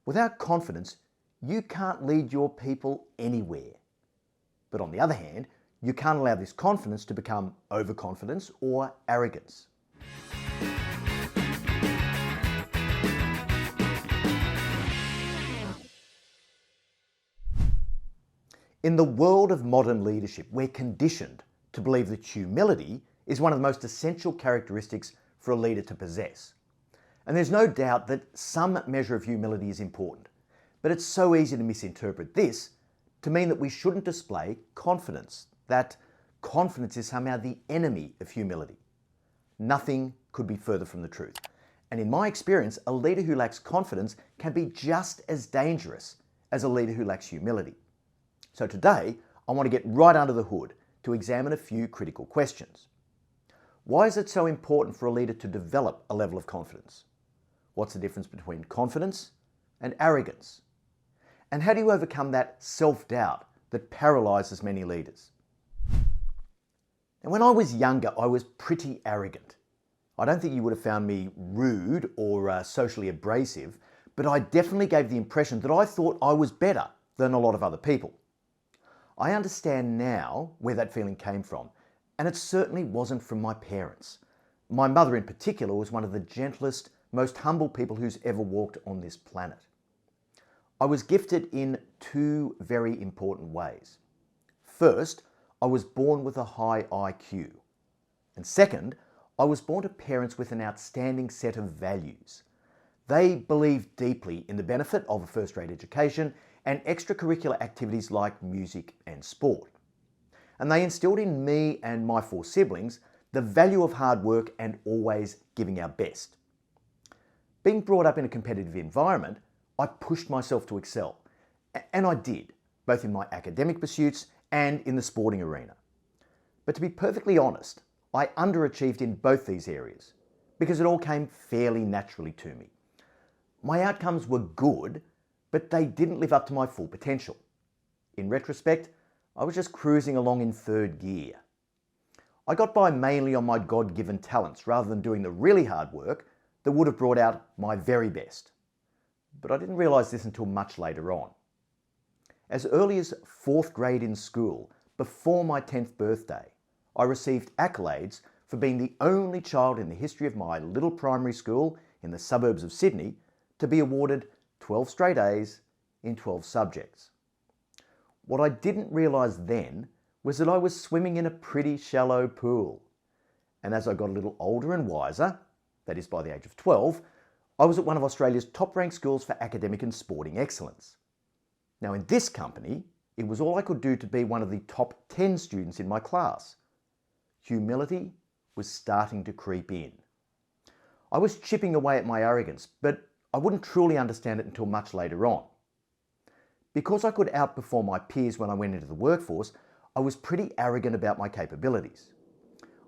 Without confidence, you can't lead your people anywhere. But on the other hand, you can't allow this confidence to become overconfidence or arrogance. In the world of modern leadership, we're conditioned to believe that humility is one of the most essential characteristics for a leader to possess. And there's no doubt that some measure of humility is important, but it's so easy to misinterpret this to mean that we shouldn't display confidence, that confidence is somehow the enemy of humility. Nothing could be further from the truth. And in my experience, a leader who lacks confidence can be just as dangerous as a leader who lacks humility. So today, I want to get right under the hood to examine a few critical questions. Why is it so important for a leader to develop a level of confidence? What's the difference between confidence and arrogance? And how do you overcome that self-doubt that paralyzes many leaders? And when I was younger, I was pretty arrogant. I don't think you would have found me rude or socially abrasive, but I definitely gave the impression that I thought I was better than a lot of other people. I understand now where that feeling came from, and it certainly wasn't from my parents. My mother in particular was one of the gentlest, most humble people who's ever walked on this planet. I was gifted in two very important ways. First, I was born with a high IQ. And second, I was born to parents with an outstanding set of values. They believed deeply in the benefit of a first-rate education and extracurricular activities like music and sport. And they instilled in me and my four siblings the value of hard work and always giving our best. Being brought up in a competitive environment, I pushed myself to excel. And I did, both in my academic pursuits and in the sporting arena. But to be perfectly honest, I underachieved in both these areas because it all came fairly naturally to me. My outcomes were good, but they didn't live up to my full potential. In retrospect, I was just cruising along in third gear. I got by mainly on my God-given talents rather than doing the really hard work that would have brought out my very best. But I didn't realise this until much later on. As early as 4th grade in school, before my 10th birthday, I received accolades for being the only child in the history of my little primary school in the suburbs of Sydney to be awarded 12 straight A's in 12 subjects. What I didn't realise then was that I was swimming in a pretty shallow pool. And as I got a little older and wiser, that is by the age of 12, I was at one of Australia's top-ranked schools for academic and sporting excellence. Now in this company, it was all I could do to be one of the top 10 students in my class. Humility was starting to creep in. I was chipping away at my arrogance, but I wouldn't truly understand it until much later on. Because I could outperform my peers when I went into the workforce, I was pretty arrogant about my capabilities.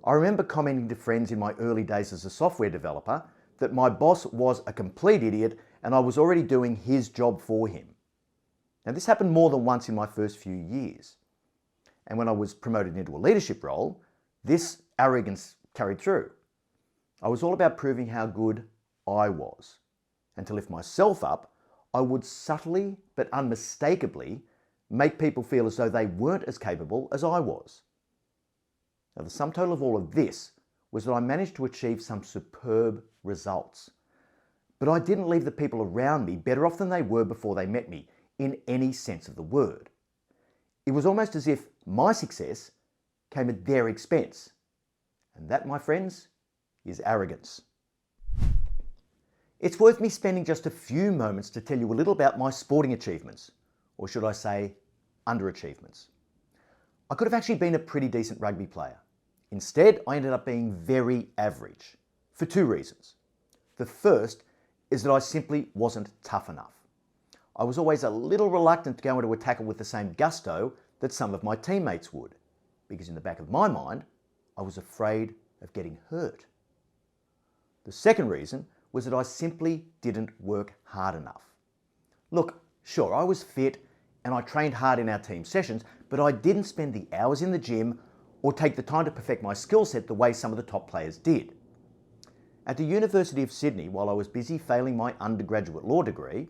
I remember commenting to friends in my early days as a software developer that my boss was a complete idiot and I was already doing his job for him. Now this happened more than once in my first few years. And when I was promoted into a leadership role, this arrogance carried through. I was all about proving how good I was. And to lift myself up, I would subtly but unmistakably make people feel as though they weren't as capable as I was. Now the sum total of all of this was that I managed to achieve some superb results. But I didn't leave the people around me better off than they were before they met me, in any sense of the word. It was almost as if my success came at their expense. And that, my friends, is arrogance. It's worth me spending just a few moments to tell you a little about my sporting achievements, or should I say, underachievements. I could have actually been a pretty decent rugby player. Instead, I ended up being very average, for two reasons. The first is that I simply wasn't tough enough. I was always a little reluctant to go into a tackle with the same gusto that some of my teammates would, because in the back of my mind, I was afraid of getting hurt. The second reason was that I simply didn't work hard enough. Look, sure, I was fit and I trained hard in our team sessions, but I didn't spend the hours in the gym or take the time to perfect my skill set the way some of the top players did. At the University of Sydney, while I was busy failing my undergraduate law degree,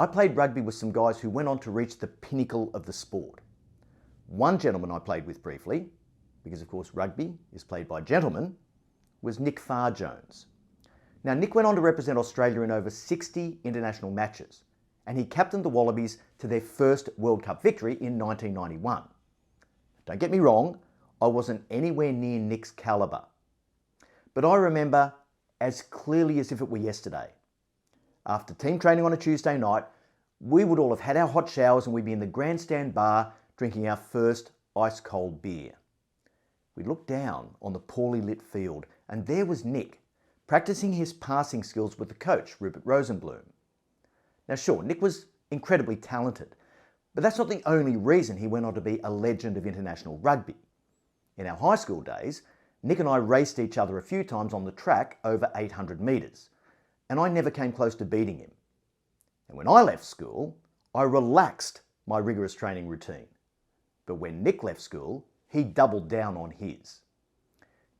I played rugby with some guys who went on to reach the pinnacle of the sport. One gentleman I played with briefly, because of course rugby is played by gentlemen, was Nick Farr-Jones. Now Nick went on to represent Australia in over 60 international matches, and he captained the Wallabies to their first World Cup victory in 1991. Don't get me wrong, I wasn't anywhere near Nick's calibre. But I remember as clearly as if it were yesterday. After team training on a Tuesday night, we would all have had our hot showers and we'd be in the grandstand bar drinking our first ice-cold beer. We'd look down on the poorly lit field and there was Nick, practicing his passing skills with the coach, Rupert Rosenbloom. Now sure, Nick was incredibly talented, but that's not the only reason he went on to be a legend of international rugby. In our high school days, Nick and I raced each other a few times on the track over 800 metres, and I never came close to beating him. And when I left school, I relaxed my rigorous training routine. But when Nick left school, he doubled down on his.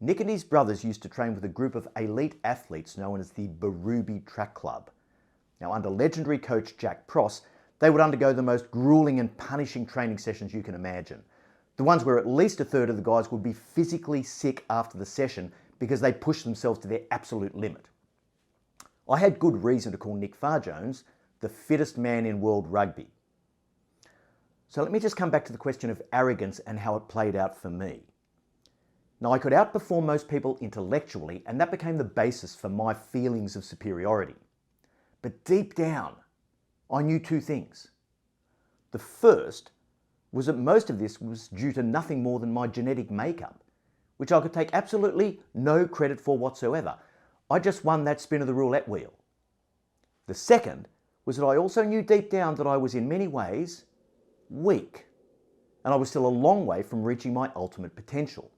Nick and his brothers used to train with a group of elite athletes known as the Berube Track Club. Now, under legendary coach Jack Pross, they would undergo the most grueling and punishing training sessions you can imagine. The ones where at least a third of the guys would be physically sick after the session because they pushed themselves to their absolute limit. I had good reason to call Nick Farr-Jones the fittest man in world rugby. So let me just come back to the question of arrogance and how it played out for me. Now, I could outperform most people intellectually, and that became the basis for my feelings of superiority. But deep down, I knew two things. The first was that most of this was due to nothing more than my genetic makeup, which I could take absolutely no credit for whatsoever. I just won that spin of the roulette wheel. The second was that I also knew deep down that I was in many ways weak, and I was still a long way from reaching my ultimate potential.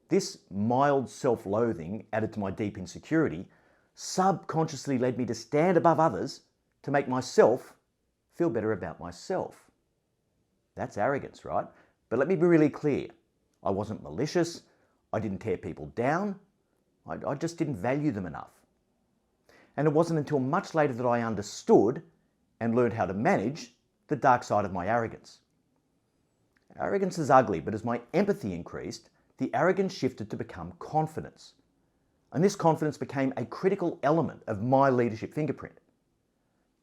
This mild self-loathing, added to my deep insecurity, subconsciously led me to stand above others to make myself feel better about myself. That's arrogance, right? But let me be really clear. I wasn't malicious. I didn't tear people down. I just didn't value them enough. And it wasn't until much later that I understood and learned how to manage the dark side of my arrogance. Arrogance is ugly, but as my empathy increased, the arrogance shifted to become confidence. And this confidence became a critical element of my leadership fingerprint.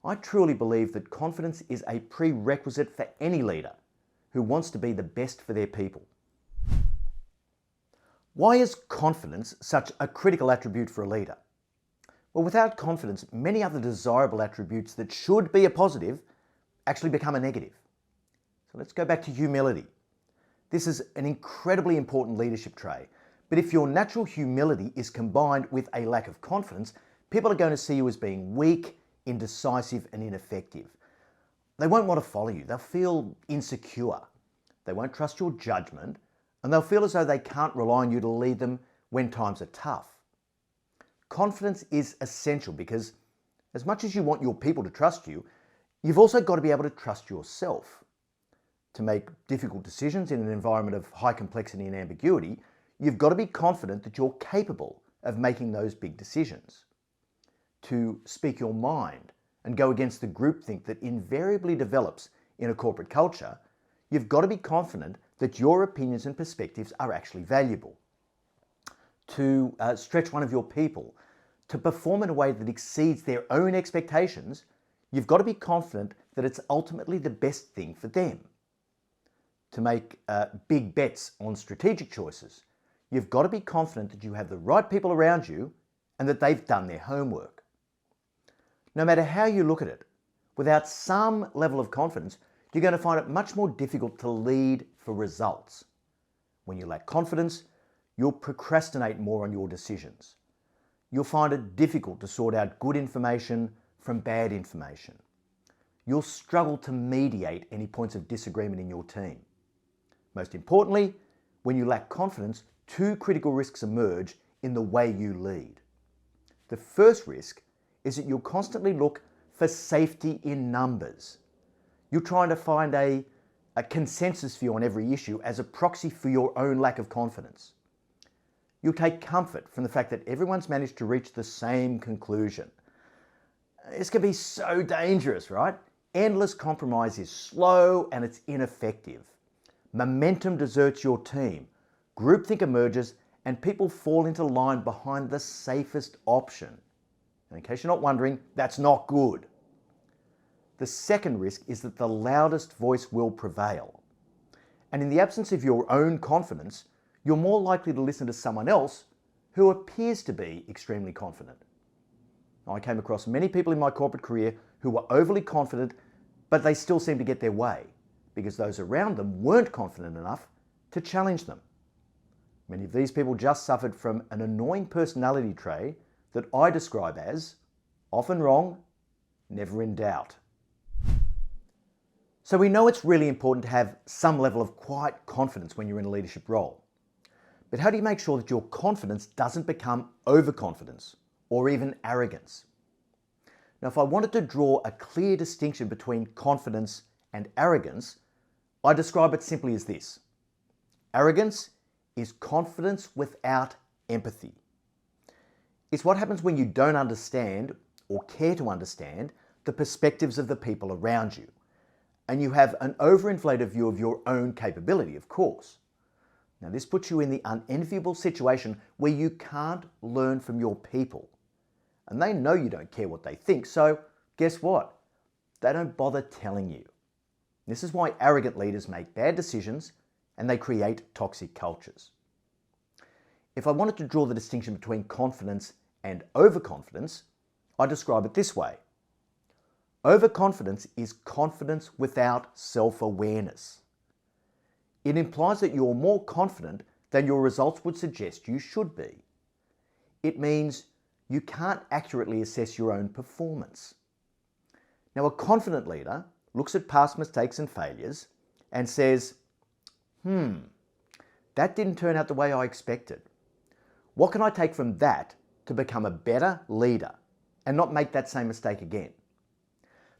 I truly believe that confidence is a prerequisite for any leader who wants to be the best for their people. Why is confidence such a critical attribute for a leader? Well, without confidence, many other desirable attributes that should be a positive actually become a negative. So let's go back to humility. This is an incredibly important leadership trait, but if your natural humility is combined with a lack of confidence, people are going to see you as being weak, indecisive, and ineffective. They won't want to follow you. They'll feel insecure. They won't trust your judgment, and they'll feel as though they can't rely on you to lead them when times are tough. Confidence is essential because as much as you want your people to trust you, you've also got to be able to trust yourself. To make difficult decisions in an environment of high complexity and ambiguity, you've got to be confident that you're capable of making those big decisions. To speak your mind and go against the groupthink that invariably develops in a corporate culture, you've got to be confident that your opinions and perspectives are actually valuable. To stretch one of your people, to perform in a way that exceeds their own expectations, you've got to be confident that it's ultimately the best thing for them. To make big bets on strategic choices, you've got to be confident that you have the right people around you and that they've done their homework. No matter how you look at it, without some level of confidence, you're going to find it much more difficult to lead for results. When you lack confidence, you'll procrastinate more on your decisions. You'll find it difficult to sort out good information from bad information. You'll struggle to mediate any points of disagreement in your team. Most importantly, when you lack confidence, two critical risks emerge in the way you lead. The first risk is that you'll constantly look for safety in numbers. You're trying to find a consensus view on every issue as a proxy for your own lack of confidence. You'll take comfort from the fact that everyone's managed to reach the same conclusion. This can be so dangerous, right? Endless compromise is slow and it's ineffective. Momentum deserts your team. Groupthink emerges and people fall into line behind the safest option. And in case you're not wondering, that's not good. The second risk is that the loudest voice will prevail. And in the absence of your own confidence, you're more likely to listen to someone else who appears to be extremely confident. I came across many people in my corporate career who were overly confident, but they still seemed to get their way because those around them weren't confident enough to challenge them. Many of these people just suffered from an annoying personality trait that I describe as often wrong, never in doubt. So we know it's really important to have some level of quiet confidence when you're in a leadership role. But how do you make sure that your confidence doesn't become overconfidence or even arrogance? Now, if I wanted to draw a clear distinction between confidence and arrogance, I describe it simply as this. Arrogance is confidence without empathy. It's what happens when you don't understand or care to understand the perspectives of the people around you. And you have an overinflated view of your own capability, of course. Now, this puts you in the unenviable situation where you can't learn from your people. And they know you don't care what they think, so guess what? They don't bother telling you. This is why arrogant leaders make bad decisions and they create toxic cultures. If I wanted to draw the distinction between confidence and overconfidence, I describe it this way. Overconfidence is confidence without self-awareness. It implies that you're more confident than your results would suggest you should be. It means you can't accurately assess your own performance. Now, a confident leader looks at past mistakes and failures and says, that didn't turn out the way I expected. What can I take from that to become a better leader and not make that same mistake again?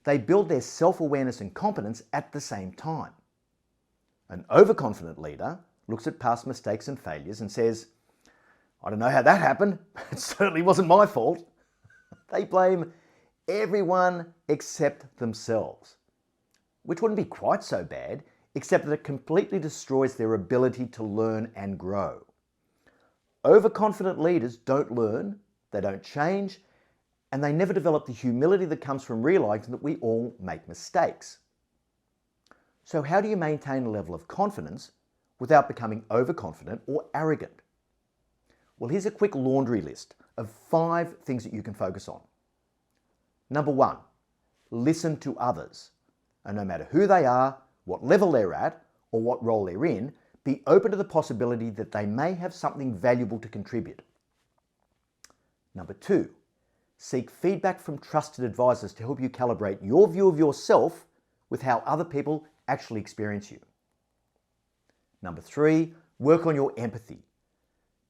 They build their self-awareness and competence at the same time. An overconfident leader looks at past mistakes and failures and says, I don't know how that happened. It certainly wasn't my fault. They blame everyone except themselves, which wouldn't be quite so bad, except that it completely destroys their ability to learn and grow. Overconfident leaders don't learn, they don't change, and they never develop the humility that comes from realizing that we all make mistakes. So how do you maintain a level of confidence without becoming overconfident or arrogant? Well, here's a quick laundry list of 5 things that you can focus on. Number 1, listen to others. And no matter who they are, what level they're at, or what role they're in, be open to the possibility that they may have something valuable to contribute. Number 2, seek feedback from trusted advisors to help you calibrate your view of yourself with how other people actually experience you. Number 3, work on your empathy.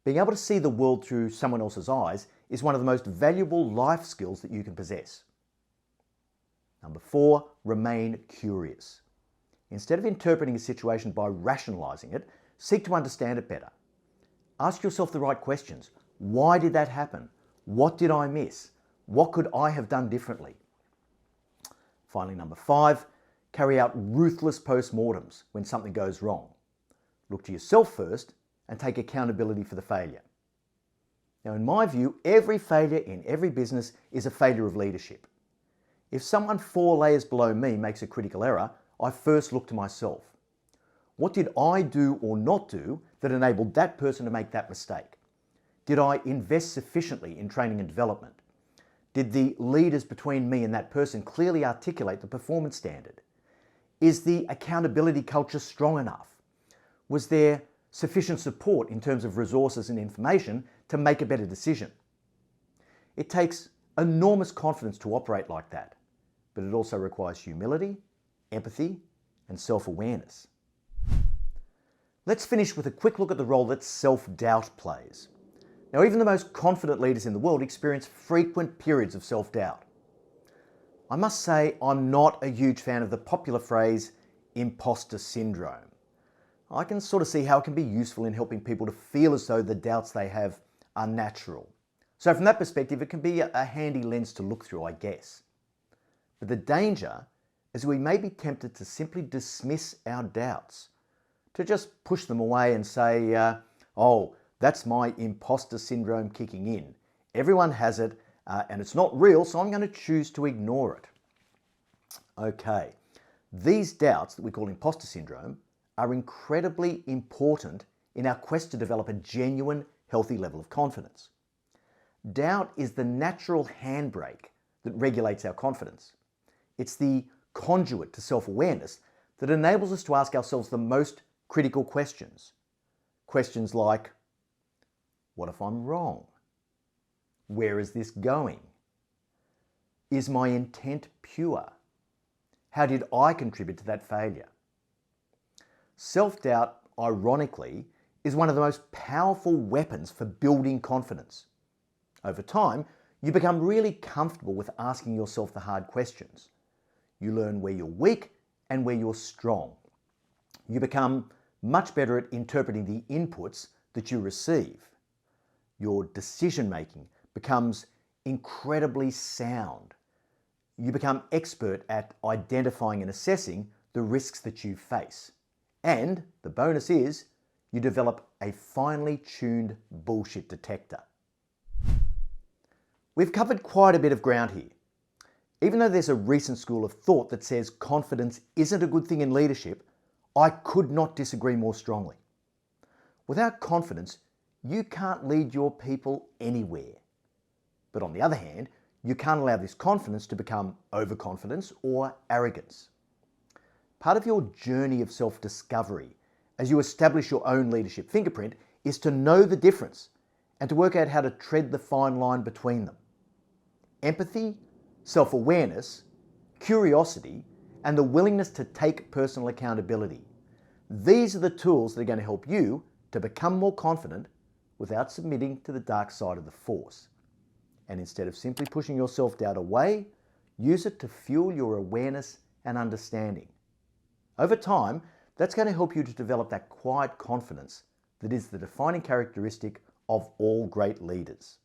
Being able to see the world through someone else's eyes is one of the most valuable life skills that you can possess. Number 4, remain curious. Instead of interpreting a situation by rationalizing it, seek to understand it better. Ask yourself the right questions. Why did that happen? What did I miss? What could I have done differently? Finally, number 5, carry out ruthless postmortems when something goes wrong. Look to yourself first and take accountability for the failure. Now, in my view, every failure in every business is a failure of leadership. If someone 4 layers below me makes a critical error, I first look to myself. What did I do or not do that enabled that person to make that mistake? Did I invest sufficiently in training and development? Did the leaders between me and that person clearly articulate the performance standard? Is the accountability culture strong enough? Was there sufficient support in terms of resources and information to make a better decision? It takes enormous confidence to operate like that, but it also requires humility, empathy, and self-awareness. Let's finish with a quick look at the role that self-doubt plays. Now, even the most confident leaders in the world experience frequent periods of self-doubt. I must say I'm not a huge fan of the popular phrase, imposter syndrome. I can sort of see how it can be useful in helping people to feel as though the doubts they have are natural. So from that perspective, it can be a handy lens to look through, I guess. But the danger is we may be tempted to simply dismiss our doubts, to just push them away and say, oh, that's my imposter syndrome kicking in. Everyone has it, and it's not real, so I'm going to choose to ignore it. Okay, these doubts that we call imposter syndrome are incredibly important in our quest to develop a genuine, healthy level of confidence. Doubt is the natural handbrake that regulates our confidence. It's the conduit to self-awareness that enables us to ask ourselves the most critical questions. Questions like, what if I'm wrong? Where is this going? Is my intent pure? How did I contribute to that failure? Self-doubt, ironically, is one of the most powerful weapons for building confidence. Over time, you become really comfortable with asking yourself the hard questions. You learn where you're weak and where you're strong. You become much better at interpreting the inputs that you receive. Your decision-making becomes incredibly sound. You become expert at identifying and assessing the risks that you face. And the bonus is, you develop a finely tuned bullshit detector. We've covered quite a bit of ground here. Even though there's a recent school of thought that says confidence isn't a good thing in leadership, I could not disagree more strongly. Without confidence, you can't lead your people anywhere. But on the other hand, you can't allow this confidence to become overconfidence or arrogance. Part of your journey of self-discovery as you establish your own leadership fingerprint is to know the difference and to work out how to tread the fine line between them. Empathy, self-awareness, curiosity, and the willingness to take personal accountability. These are the tools that are going to help you to become more confident without submitting to the dark side of the force. And instead of simply pushing your self-doubt away, use it to fuel your awareness and understanding. Over time, that's going to help you to develop that quiet confidence that is the defining characteristic of all great leaders.